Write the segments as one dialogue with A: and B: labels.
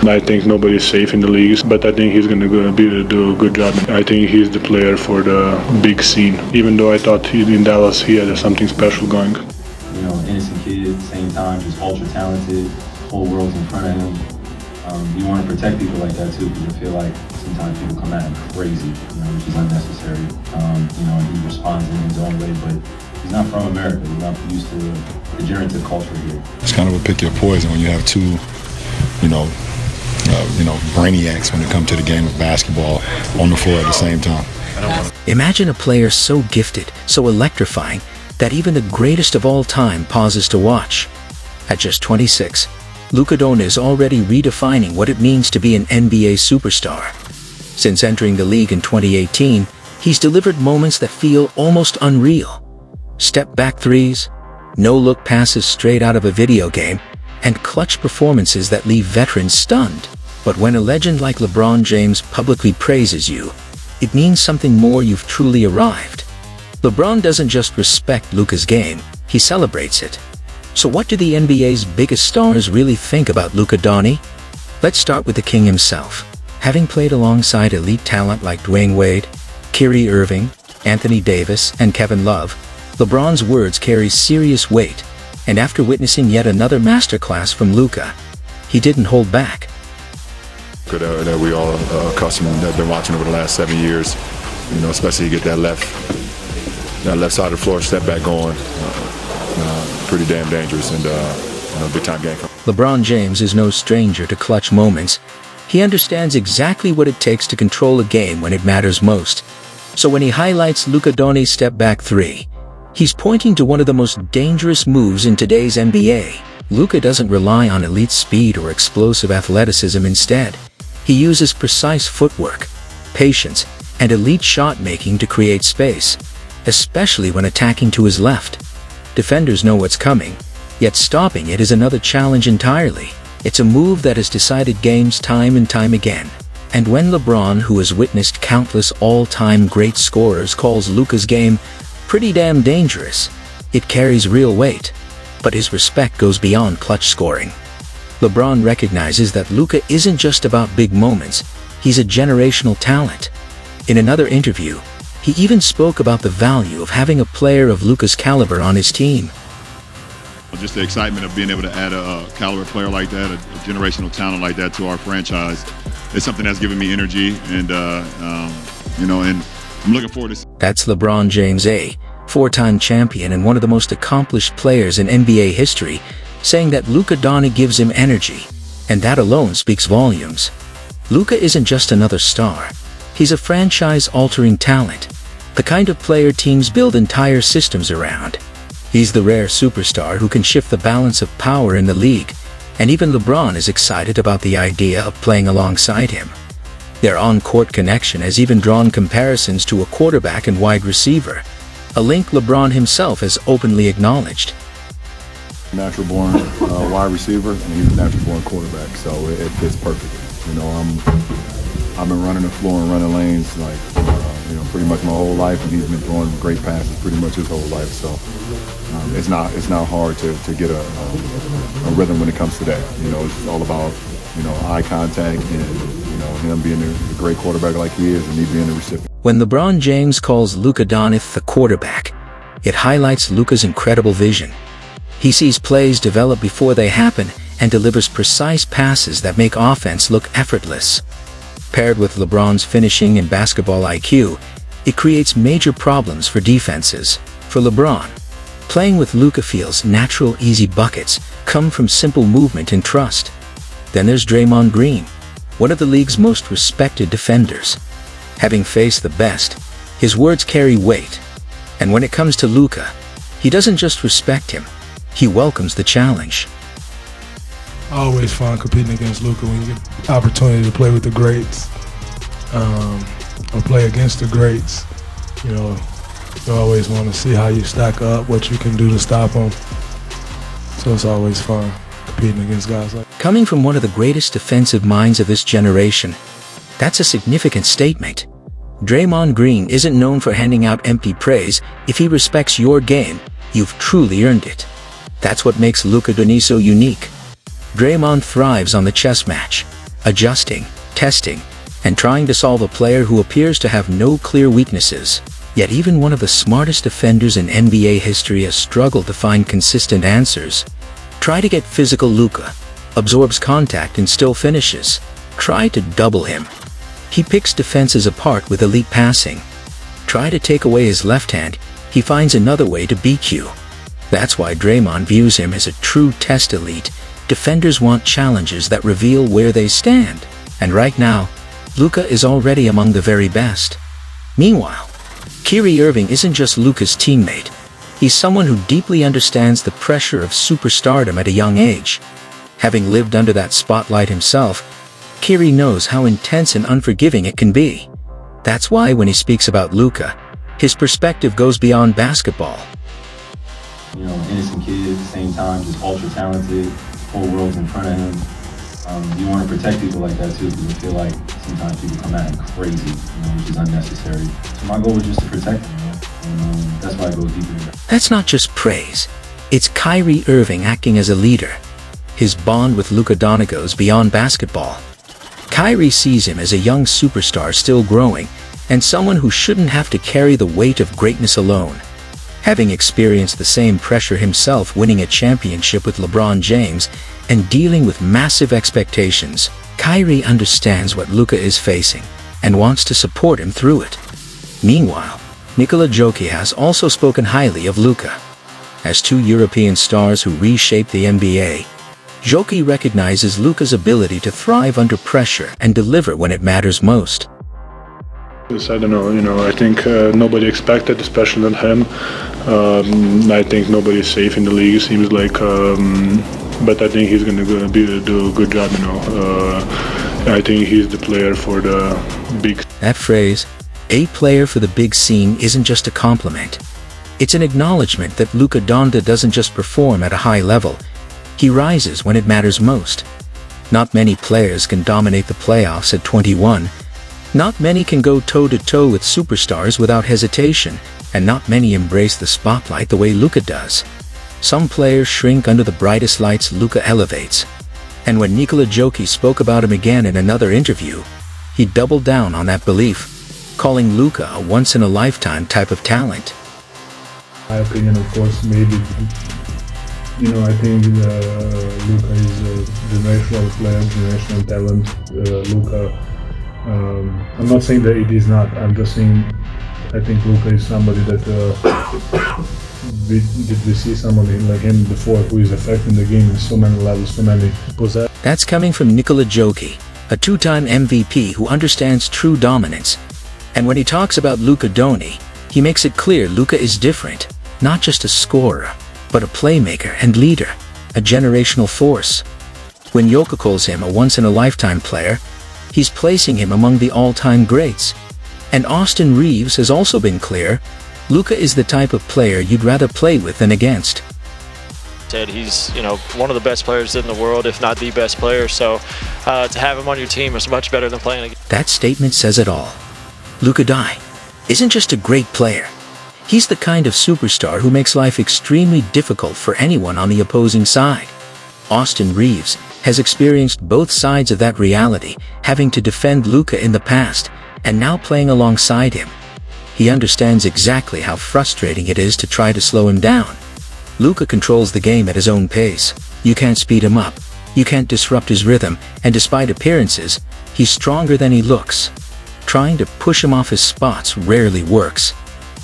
A: I think nobody's safe in the league, but I think he's going to do a good job. I think he's the player for the big scene, even though I thought in Dallas he had something special going.
B: You know, innocent kid, at the same time, just ultra talented, whole world's in front of him. You want to protect people like that too, because I feel like sometimes people come at him crazy, which is unnecessary. And he responds in his own way, but he's not from America. He's not used to the degenerative culture here.
C: It's kind of a pick your poison when you have two, brainiacs when it comes to the game of basketball on the floor at the same time.
D: Imagine a player so gifted, so electrifying, that even the greatest of all time pauses to watch. At just 26, Luka Doncic is already redefining what it means to be an NBA superstar. Since entering the league in 2018, he's delivered moments that feel almost unreal. Step-back threes, no-look passes straight out of a video game, and clutch performances that leave veterans stunned. But when a legend like LeBron James publicly praises you, it means something more. You've truly arrived. LeBron doesn't just respect Luka's game, he celebrates it. So what do the NBA's biggest stars really think about Luka Doncic? Let's start with the king himself. Having played alongside elite talent like Dwayne Wade, Kyrie Irving, Anthony Davis, and Kevin Love, LeBron's words carry serious weight, and after witnessing yet another masterclass from Luka, he didn't hold back.
C: That we all accustomed have been watching over the last 7 years, especially you get that left side of the floor step back going, pretty damn dangerous and big time game.
D: LeBron James is no stranger to clutch moments. He understands exactly what it takes to control a game when it matters most. So when he highlights Luka Doncic's step back three, he's pointing to one of the most dangerous moves in today's NBA. Luka doesn't rely on elite speed or explosive athleticism. Instead, he uses precise footwork, patience, and elite shot-making to create space, especially when attacking to his left. Defenders know what's coming, yet stopping it is another challenge entirely. It's a move that has decided games time and time again. And when LeBron, who has witnessed countless all-time great scorers, calls Luka's game pretty damn dangerous, it carries real weight. But his respect goes beyond clutch scoring. LeBron recognizes that Luka isn't just about big moments, he's a generational talent. In another interview, he even spoke about the value of having a player of Luka's caliber on his team.
E: Just the excitement of being able to add a caliber player like that, a generational talent like that to our franchise, is something that's given me energy, and and I'm looking forward to.
D: That's LeBron James, a four-time champion and one of the most accomplished players in NBA history, saying that Luka Doncic gives him energy, and that alone speaks volumes. Luka isn't just another star. He's a franchise-altering talent, the kind of player teams build entire systems around. He's the rare superstar who can shift the balance of power in the league, and even LeBron is excited about the idea of playing alongside him. Their on-court connection has even drawn comparisons to a quarterback and wide receiver, a link LeBron himself has openly acknowledged.
C: Natural-born wide receiver, and he's a natural-born quarterback, so it fits perfectly. I've been running the floor and running lanes pretty much my whole life, and he's been throwing great passes pretty much his whole life. So it's not hard to get a rhythm when it comes to that. It's all about eye contact and him being the great quarterback like he is, and me being the recipient.
D: When LeBron James calls Luka Doncic the quarterback, it highlights Luka's incredible vision. He sees plays develop before they happen and delivers precise passes that make offense look effortless. Paired with LeBron's finishing and basketball IQ, it creates major problems for defenses. For LeBron, playing with Luka feels natural. Easy buckets come from simple movement and trust. Then there's Draymond Green, one of the league's most respected defenders. Having faced the best, his words carry weight. And when it comes to Luka, he doesn't just respect him, he welcomes the challenge.
F: Always fun competing against Luka when you get the opportunity to play with the greats, or play against the greats. You always want to see how you stack up, what you can do to stop them. So it's always fun competing against guys like that.
D: Coming from one of the greatest defensive minds of this generation, that's a significant statement. Draymond Green isn't known for handing out empty praise. If he respects your game, you've truly earned it. That's what makes Luka Doncic so unique. Draymond thrives on the chess match, adjusting, testing, and trying to solve a player who appears to have no clear weaknesses. Yet even one of the smartest defenders in NBA history has struggled to find consistent answers. Try to get physical Luka, absorbs contact and still finishes. Try to double him. He picks defenses apart with elite passing. Try to take away his left hand, he finds another way to beat you. That's why Draymond views him as a true test elite. Defenders want challenges that reveal where they stand. And right now, Luka is already among the very best. Meanwhile, Kyrie Irving isn't just Luka's teammate. He's someone who deeply understands the pressure of superstardom at a young age. Having lived under that spotlight himself, Kyrie knows how intense and unforgiving it can be. That's why when he speaks about Luka, his perspective goes beyond basketball.
B: You know, innocent kid, at the same time, just ultra talented, whole world's in front of him. You want to protect people like that too, because I feel like sometimes people come at him crazy, which is unnecessary. So my goal was just to protect him, and that's why I go deeper.
D: That's not just praise. It's Kyrie Irving acting as a leader. His bond with Luka Doncic goes beyond basketball. Kyrie sees him as a young superstar still growing, and someone who shouldn't have to carry the weight of greatness alone. Having experienced the same pressure himself winning a championship with LeBron James and dealing with massive expectations, Kyrie understands what Luka is facing and wants to support him through it. Meanwhile, Nikola Jokic has also spoken highly of Luka. As two European stars who reshaped the NBA, Jokic recognizes Luka's ability to thrive under pressure and deliver when it matters most.
A: I don't know, I think nobody expected, especially not him. I think nobody's safe in the league, it seems like, but I think he's going to do a good job, I think he's the player for the big...
D: That phrase, a player for the big scene, isn't just a compliment. It's an acknowledgement that Luka Doncic doesn't just perform at a high level, he rises when it matters most. Not many players can dominate the playoffs at 21. Not many can go toe-to-toe with superstars without hesitation, and not many embrace the spotlight the way Luka does. Some players shrink under the brightest lights Luka elevates. And when Nikola Jokic spoke about him again in another interview, he doubled down on that belief, calling Luka a once-in-a-lifetime type of talent.
F: My opinion, of course, maybe, I think Luka is a generational player, generational talent. Luka, I'm not saying that it is not, I'm just saying I think Luka is somebody that did we see somebody like him before who is affecting the game in so many levels, so many possessions.
D: That's coming from Nikola Jokic, a two-time MVP who understands true dominance. And when he talks about Luka Doncic, he makes it clear Luka is different, not just a scorer, but a playmaker and leader, a generational force. When Jokic calls him a once-in-a-lifetime player, he's placing him among the all-time greats. And Austin Reeves has also been clear, Luka is the type of player you'd rather play with than against.
G: He's, one of the best players in the world, if not the best player, so to have him on your team is much better than playing against.
D: That statement says it all. Luka Doncic isn't just a great player. He's the kind of superstar who makes life extremely difficult for anyone on the opposing side. Austin Reeves has experienced both sides of that reality, having to defend Luka in the past, and now playing alongside him. He understands exactly how frustrating it is to try to slow him down. Luka controls the game at his own pace. You can't speed him up. You can't disrupt his rhythm, and despite appearances, he's stronger than he looks. Trying to push him off his spots rarely works.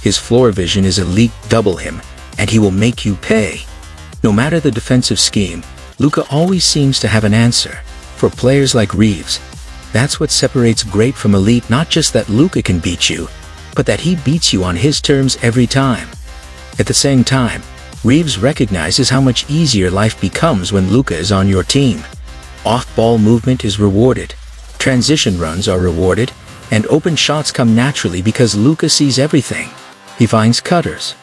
D: His floor vision is elite, double him, and he will make you pay. No matter the defensive scheme, Luka always seems to have an answer. For players like Reeves, that's what separates great from elite, not just that Luka can beat you, but that he beats you on his terms every time. At the same time, Reeves recognizes how much easier life becomes when Luka is on your team. Off-ball movement is rewarded, transition runs are rewarded, and open shots come naturally because Luka sees everything. He finds cutters,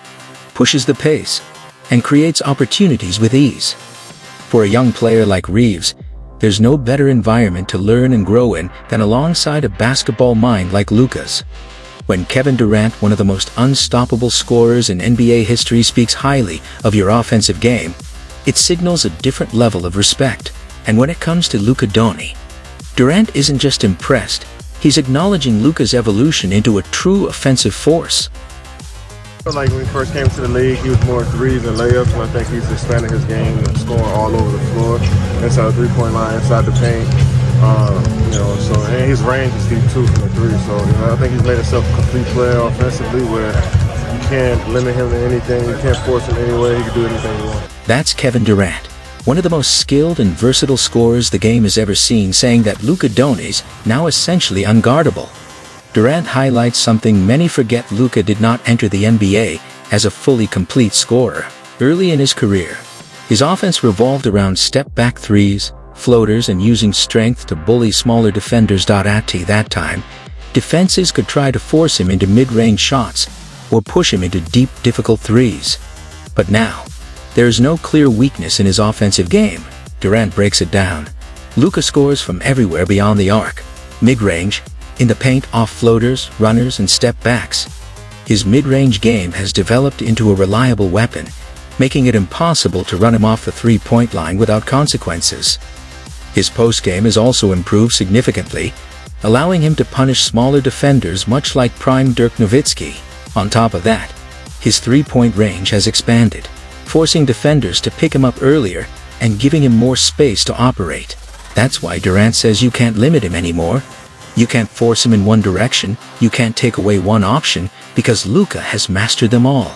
D: pushes the pace, and creates opportunities with ease. For a young player like Reeves, there's no better environment to learn and grow in than alongside a basketball mind like Luka's. When Kevin Durant, one of the most unstoppable scorers in NBA history, speaks highly of your offensive game, it signals a different level of respect. And when it comes to Luka Doncic, Durant isn't just impressed, he's acknowledging Luka's evolution into a true offensive force.
H: I feel like when he first came to the league, he was more threes and layups, and I think he's expanding his game and scoring all over the floor, inside the three-point line, inside the paint. And his range is deep too from the three. So I think he's made himself a complete player offensively, where you can't limit him to anything, you can't force him anyway. He can do anything he wants.
D: That's Kevin Durant, one of the most skilled and versatile scorers the game has ever seen, saying that Luka Doncic now essentially unguardable. Durant highlights something many forget: Luka did not enter the NBA as a fully complete scorer. Early in his career, his offense revolved around step-back threes, floaters, and using strength to bully smaller defenders. At that time, defenses could try to force him into mid-range shots or push him into deep, difficult threes. But now, there is no clear weakness in his offensive game. Durant breaks it down. Luka scores from everywhere beyond the arc, mid-range, in the paint, off floaters, runners, and step-backs. His mid-range game has developed into a reliable weapon, making it impossible to run him off the three-point line without consequences. His post-game has also improved significantly, allowing him to punish smaller defenders much like prime Dirk Nowitzki. On top of that, his three-point range has expanded, forcing defenders to pick him up earlier and giving him more space to operate. That's why Durant says you can't limit him anymore. You can't force him in one direction, you can't take away one option, because Luka has mastered them all.